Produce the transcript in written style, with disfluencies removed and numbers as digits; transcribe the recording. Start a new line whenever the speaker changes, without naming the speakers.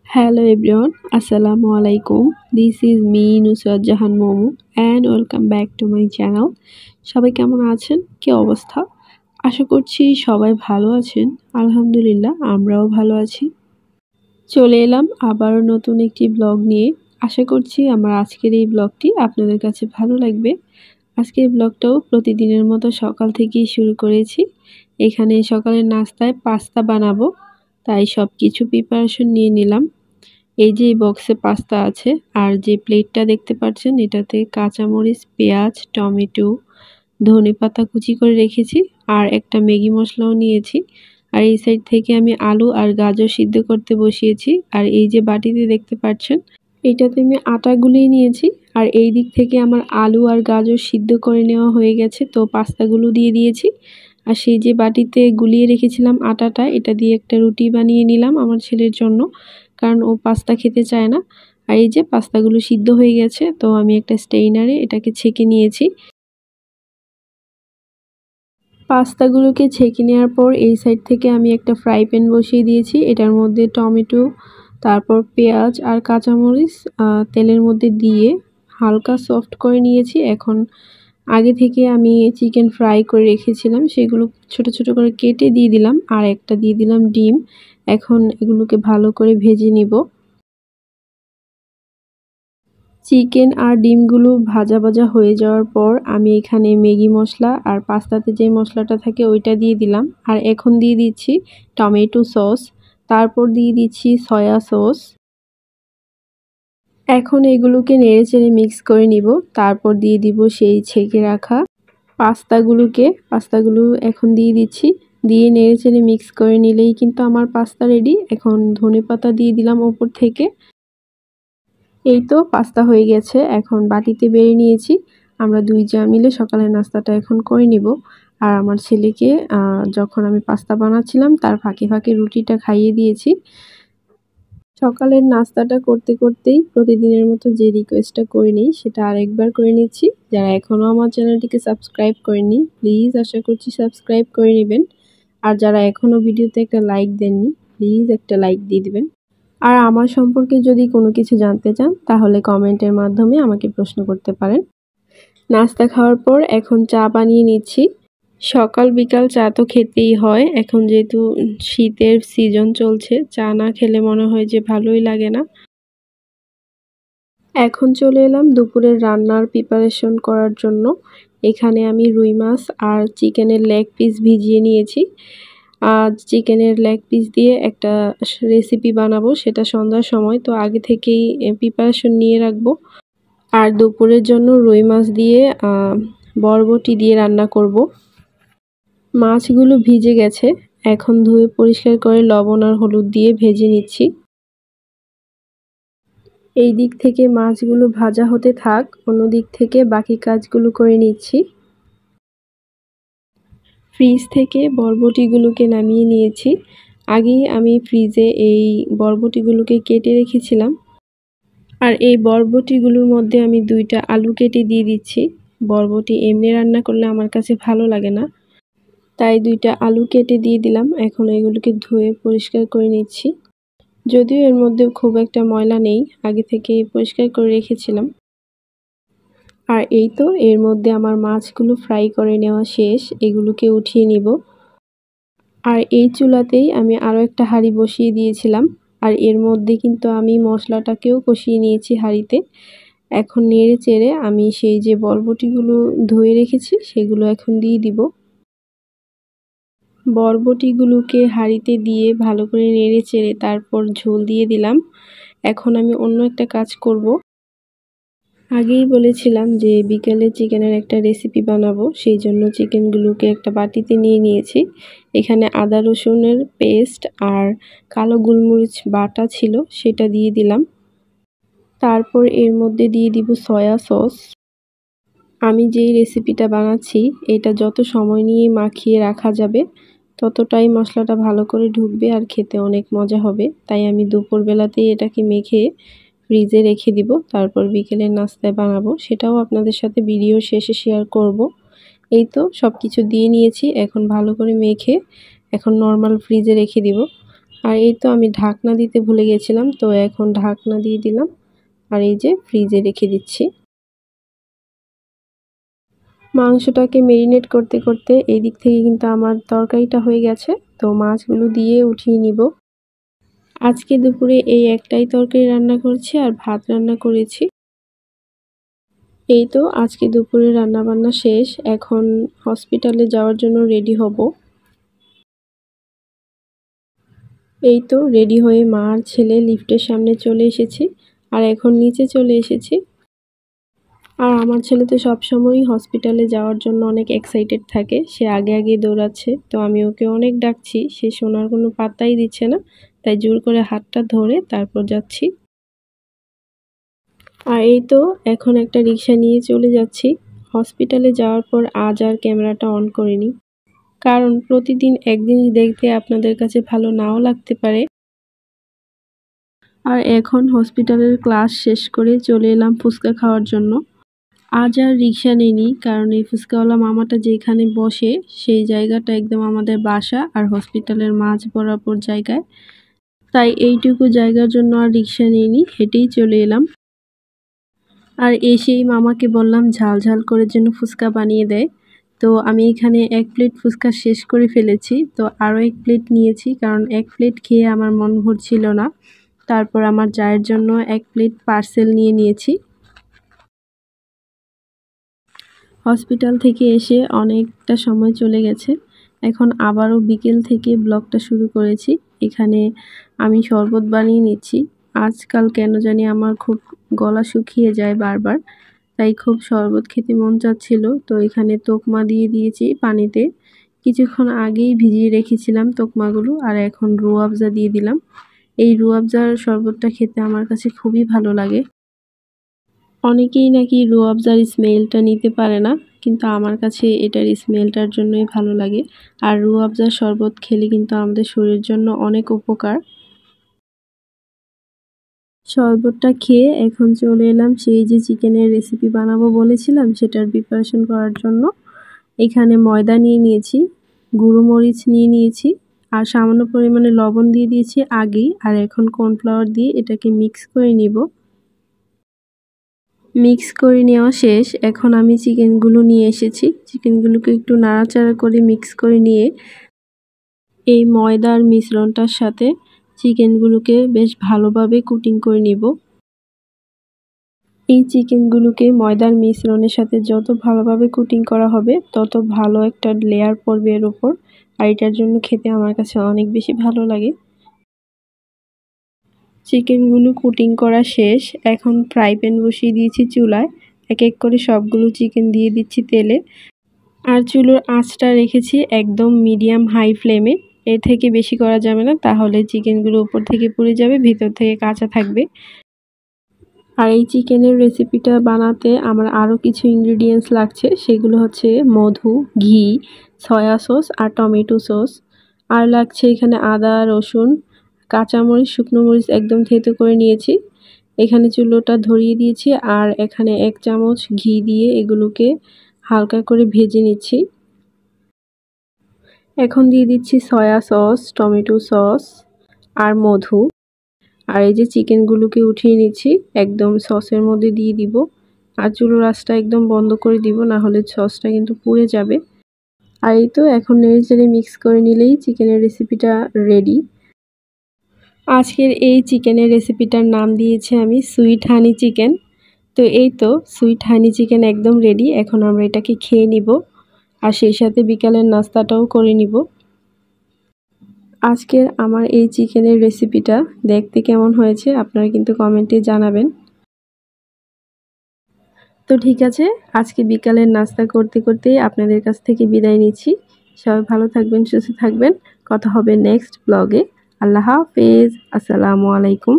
Hello everyone, Assalamu alaikum. This is me Nusrat Jahan Momu and welcome back to my channel. সবাই কেমন আছেন? কি অবস্থা? আশা করছি সবাই ভালো আছেন। আলহামদুলিল্লাহ আমরাও ভালো আছি। চলে এলাম আবারও নতুন একটি ব্লগ নিয়ে। আশা করছি আমার আজকের এই ব্লগটি আপনাদের কাছে ভালো লাগবে। আজকের ব্লগটাও প্রতিদিনের মতো সকাল থেকেই শুরু করেছি। এখানে সকালের নাস্তায় পাস্তা বানাবো, তাই সবকিছু প্রিপারেশন নিয়ে নিলাম। এই যে বক্সে পাস্তা আছে আর যে প্লেটটা দেখতে পাচ্ছেন এটাতে কাঁচামরিচ, পেঁয়াজ, টমেটো, ধনেপাতা কুচি করে রেখেছি আর একটা ম্যাগি মশলাও নিয়েছি। আর এই সাইড থেকে আমি আলু আর গাজর সিদ্ধ করতে বসিয়েছি। আর এই যে বাটিতে দেখতে পাচ্ছেন এটাতে আমি আটা গুলিয়ে নিয়েছি। আর এই দিক থেকে আমার আলু আর গাজর সিদ্ধ করে নেওয়া হয়ে গেছে, তো পাস্তাগুলো দিয়ে দিয়েছি। আর সেই যে বাটিতে গুলিয়ে রেখেছিলাম আটাটা, এটা দিয়ে একটা রুটি বানিয়ে নিলাম আমার ছেলের জন্য, কারণ ও পাস্তা খেতে চায় না। আর এই যে পাস্তাগুলো সিদ্ধ হয়ে গেছে, তো আমি একটা স্টেইনারে এটাকে ছেঁকে নিয়েছি। পাস্তাগুলোকে ছেঁকে নেওয়ার পর এই সাইড থেকে আমি একটা ফ্রাই প্যান বসিয়ে দিয়েছি। এটার মধ্যে টমেটো, তারপর পেঁয়াজ আর কাঁচামরিচ তেলের মধ্যে দিয়ে হালকা সফট করে নিয়েছি। এখন আগে থেকে আমি চিকেন ফ্রাই করে রেখেছিলাম, সেগুলো ছোট ছোট করে কেটে দিয়ে দিলাম আর একটা দিয়ে দিলাম ডিম। এখন এগুলোকে ভালো করে ভেজে নিব। চিকেন আর ডিমগুলো ভাজা ভাজা হয়ে যাওয়ার পর আমি এখানে ম্যাগি মশলা আর পাস্তাতে যে মশলাটা থাকে ওইটা দিয়ে দিলাম। আর এখন দিয়ে দিচ্ছি টমেটো সস, তারপর দিয়ে দিচ্ছি সয়া সস। এখন এগুলোকে নেড়েচেড়ে মিক্স করে নিব। তারপর দিয়ে দিব সেই ছেঁকে রাখা পাস্তাগুলো এখন দিয়ে দিচ্ছি। দিয়ে নেড়েচেড়ে মিক্স করে নিলেই কিন্তু আমার পাস্তা রেডি। এখন ধনেপাতা দিয়ে দিলাম ওপর থেকে। এই তো পাস্তা হয়ে গেছে, এখন বাটিতে বেড়ে নিয়েছি। আমরা দুই জা মিলে সকালের নাস্তাটা এখন করে নিব। আর আমার ছেলেকে যখন আমি পাস্তা বানাচ্ছিলাম তার ফাঁকে ফাঁকে রুটিটা খাইয়ে দিয়েছি। সকালের নাস্তাটা করতে করতেই প্রতিদিনের মতো যে রিকোয়েস্টটা করে নিই সেটা আরেকবার করে নিচ্ছি। যারা এখনও আমার চ্যানেলটিকে সাবস্ক্রাইব করেননি প্লিজ আশা করছি সাবস্ক্রাইব করে নেবেন। আর যারা এখনও ভিডিওতে একটা লাইক দেননি প্লিজ একটা লাইক দিয়ে দিবেন। আর আমার সম্পর্কে যদি কোনো কিছু জানতে চান তাহলে কমেন্টের মাধ্যমে আমাকে প্রশ্ন করতে পারেন। নাস্তা খাওয়ার পর এখন চা বানিয়ে নিচ্ছি। সকাল বিকাল চা তো খেতেই হয়, এখন যেহেতু শীতের সিজন চলছে চা না খেলে মনে হয় যে ভালোই লাগে না। এখন চলে এলাম দুপুরের রান্নার প্রিপারেশন করার জন্য। এখানে আমি রুই মাছ আর চিকেনের লেগ পিস ভিজিয়ে নিয়েছি। আজ চিকেনের লেগ পিস দিয়ে একটা রেসিপি বানাবো, সেটা সন্ধ্যার সময়, তো আগে থেকেই প্রিপারেশন নিয়ে রাখবো। আর দুপুরের জন্য রুই মাছ দিয়ে বরবটি দিয়ে রান্না করব। মাছগুলো ভিজে গেছে, এখন ধুয়ে পরিষ্কার করে লবণ আর হলুদ দিয়ে ভেজে নিচ্ছি। এই দিক থেকে মাছগুলো ভাজা হতে থাক, অন্য দিক থেকে বাকি কাজগুলো করে নিচ্ছি। ফ্রিজ থেকে বরবটিগুলোকে নামিয়ে নিয়েছি। আগেই আমি ফ্রিজে এই বরবটিগুলোকে কেটে রেখেছিলাম। আর এই বরবটিগুলোর মধ্যে আমি দুইটা আলু কেটে দিয়ে দিচ্ছি। বরবটি এমনি রান্না করলে আমার কাছে ভালো লাগে না, তাই দুইটা আলু কেটে দিয়ে দিলাম। এখন এগুলোকে ধুয়ে পরিষ্কার করে নিচ্ছি। যদিও এর মধ্যে খুব একটা ময়লা নেই, আগে থেকে পরিষ্কার করে রেখেছিলাম। আর এই তো এর মধ্যে আমার মাছগুলো ফ্রাই করে নেওয়া শেষ, এগুলোকে উঠিয়ে নিব। আর এই চুলাতেই আমি আরও একটা হাঁড়ি বসিয়ে দিয়েছিলাম। আর এর মধ্যে কিন্তু আমি মশলাটাকেও কষিয়ে নিয়েছি হাঁড়িতে। এখন নেড়ে চেড়ে আমি সেই যে বরবটিগুলো ধুয়ে রেখেছি সেগুলো এখন দিয়ে দিব। বরবটিগুলোকে হাঁড়িতে দিয়ে ভালো করে নেড়ে চেড়ে তারপর ঝোল দিয়ে দিলাম। এখন আমি অন্য একটা কাজ করব। আগেই বলেছিলাম যে বিকেলে চিকেনের একটা রেসিপি বানাবো, সেই জন্য চিকেনগুলোকে একটা বাটিতে নিয়ে নিয়েছি। এখানে আদা রসুনের পেস্ট আর কালো গোলমরিচ বাটা ছিল, সেটা দিয়ে দিলাম। তারপর এর মধ্যে দিয়ে দিব সয়া সস। আমি যেই রেসিপিটা বানাচ্ছি এটা যত সময় নিয়ে মাখিয়ে রাখা যাবে ততটাই মশলাটা ভালো করে ঢুকবে আর খেতে অনেক মজা হবে। তাই আমি দুপুরবেলাতেই এটাকে মেখে ফ্রিজে রেখে দিব, তারপর বিকেলের নাস্তায় বানাবো, সেটাও আপনাদের সাথে ভিডিও শেষে শেয়ার করব। এই তো সব কিছু দিয়ে নিয়েছি, এখন ভালো করে মেখে এখন নর্মাল ফ্রিজে রেখে দিব। আর এই তো আমি ঢাকনা দিতে ভুলে গেছিলাম, তো এখন ঢাকনা দিয়ে দিলাম আর এই যে ফ্রিজে রেখে দিচ্ছি। মাংসটাকে মেরিনেট করতে করতে এই দিক থেকে কিন্তু আমার তরকারিটা হয়ে গেছে, তো মাছগুলো দিয়ে উঠিয়ে নিব। আজকে দুপুরে এই একটাই তরকারি রান্না করছি আর ভাত রান্না করেছি। এই তো আজকে দুপুরে রান্না বান্না শেষ, এখন হসপিটালে যাওয়ার জন্য রেডি হব। এই তো রেডি হয়ে মা আর ছেলে লিফটের সামনে চলে এসেছি আর এখন নিচে চলে এসেছি। আর আমার ছেলে তো সবসময়ই হসপিটালে যাওয়ার জন্য অনেক এক্সাইটেড থাকে, সে আগে আগে দৌড়াচ্ছে, তো আমি ওকে অনেক ডাকছি, সে শোনার কোনো পাত্তাই দিচ্ছে না, তাই জোর করে হাতটা ধরে তারপর যাচ্ছি। আর এই তো এখন একটা রিক্সা নিয়ে চলে যাচ্ছি। হসপিটালে যাওয়ার পর আজ আর ক্যামেরাটা অন করিনি, কারণ প্রতিদিন এক জিনিস দেখতে আপনাদের কাছে ভালো নাও লাগতে পারে। আর এখন হসপিটালের ক্লাস শেষ করে চলে এলাম ফুচকা খাওয়ার জন্য। আজ আর রিক্সা নেইনি, কারণ এই ফুচকাওয়ালা মামাটা যেখানে বসে সেই জায়গাটা একদম আমাদের বাসা আর হসপিটালের মাঝ বরাবর জায়গায়, তাই এইটুকু জায়গার জন্য আর রিক্সা নেইনি, হেঁটেই চলে এলাম। আর এসেই মামাকে বললাম ঝাল ঝাল করে যেন ফুচকা বানিয়ে দেয়, তো আমি এখানে 1 প্লেট ফুচকা শেষ করে ফেলেছি, তো আরও 1 প্লেট নিয়েছি, কারণ 1 প্লেট খেয়ে আমার মন ভরছিল না। তারপর আমার জায়ের জন্য 1 প্লেট পার্সেল নিয়েছি। হসপিটাল থেকে এসে অনেকটা সময় চলে গেছে, এখন আবারও বিকেল থেকে ব্লগটা শুরু করেছি। এখানে আমি শরবত বানিয়ে নিচ্ছি। আজকাল কেন জানি আমার খুব গলা শুকিয়ে যায় বারবার, তাই খুব শরবত খেতে মন চাচ্ছিল, তো এখানে তোকমা দিয়ে দিয়েছি পানিতে। কিছুক্ষণ আগেই ভিজিয়ে রেখেছিলাম তোকমাগুলো, আর এখন রুয়াবজা দিয়ে দিলাম। এই রুয়াবজার শরবতটা খেতে আমার কাছে খুবই ভালো লাগে। অনেকেই নাকি রুয়াবজার স্মেলটা নিতে পারে না, কিন্তু আমার কাছে এটার স্মেলটার জন্যই ভালো লাগে। আর রুয়াবজার শরবত খেলে কিন্তু আমাদের শরীরের জন্য অনেক উপকার। শরবতটা খেয়ে এখন চলে এলাম সেই যে চিকেনের রেসিপি বানাবো বলেছিলাম সেটার প্রিপারেশন করার জন্য। এখানে ময়দা নিয়ে নিয়েছি, গুঁড়ো মরিচ নিয়ে নিয়েছি, আর সামান্য পরিমাণে লবণ দিয়ে দিয়েছি আগেই, আর এখন কর্নফ্লাওয়ার দিয়ে এটাকে মিক্স করে নিব। মিক্স করে নেওয়া শেষ, এখন আমি চিকেনগুলো নিয়ে এসেছি। চিকেনগুলোকে একটু নাড়াচাড়া করে মিক্স করে নিয়ে এই ময়দার মিশ্রণটার সাথে চিকেনগুলোকে বেশ ভালোভাবে কুটিং করে নিব। এই চিকেনগুলোকে ময়দার মিশ্রণের সাথে যত ভালোভাবে কুটিং করা হবে তত ভালো একটা লেয়ার পড়বে এর উপর, আর এটার জন্য খেতে আমার কাছে অনেক বেশি ভালো লাগে। চিকেনগুলো কুটিং করা শেষ, এখন ফ্রাই প্যান বসিয়ে দিয়েছি চুলায়, এক এক করে সবগুলো চিকেন দিয়ে দিচ্ছি তেলে। আর চুলোর আঁচটা রেখেছি একদম মিডিয়াম হাই ফ্লেমে, এর থেকে বেশি করা যাবে না, তাহলে চিকেনগুলো উপর থেকে পুড়ে যাবে, ভিতর থেকে কাঁচা থাকবে। আর এই চিকেনের রেসিপিটা বানাতে আমার আরও কিছু ইনগ্রিডিয়েন্টস লাগছে, সেগুলো হচ্ছে মধু, ঘি, সয়া সস আর টমেটো সস। আর লাগছে এখানে আদা, রসুন, কাঁচামরিচ, শুকনো মরিচ একদম থেতো করে নিয়েছি। এখানে চুলোটা ধরিয়ে দিয়েছি আর এখানে 1 চামচ ঘি দিয়ে এগুলোকে হালকা করে ভেজে নিচ্ছি। এখন দিয়ে দিচ্ছি সয়া সস, টমেটো সস আর মধু। আর এই যে চিকেনগুলোকে উঠিয়ে নিচ্ছি, একদম সসের মধ্যে দিয়ে দিব। আর চুলোর আঁচটা একদম বন্ধ করে দিব, না হলে সসটা কিন্তু পুড়ে যাবে। আর এই তো এখন নেড়েচেড়ে মিক্স করে নিলেই চিকেনের রেসিপিটা রেডি। আজকের এই চিকেনের রেসিপিটার নাম দিয়েছি আমি সুইট হানি চিকেন। তো এই তো সুইট হানি চিকেন একদম রেডি, এখন আমরা এটাকে খেয়ে নিব আর সেই সাথে বিকালের নাস্তাটাও করে নিব। আজকের আমার এই চিকেনের রেসিপিটা দেখতে কেমন হয়েছে আপনারা কিন্তু কমেন্টে জানাবেন। তো ঠিক আছে, আজকে বিকালের নাস্তা করতে করতেই আপনাদের কাছ থেকে বিদায় নিচ্ছি। সবাই ভালো থাকবেন, সুস্থ থাকবেন, কথা হবে নেক্সট ব্লগে। আল্লাহ হাফেজ, আসসালামু আলাইকুম।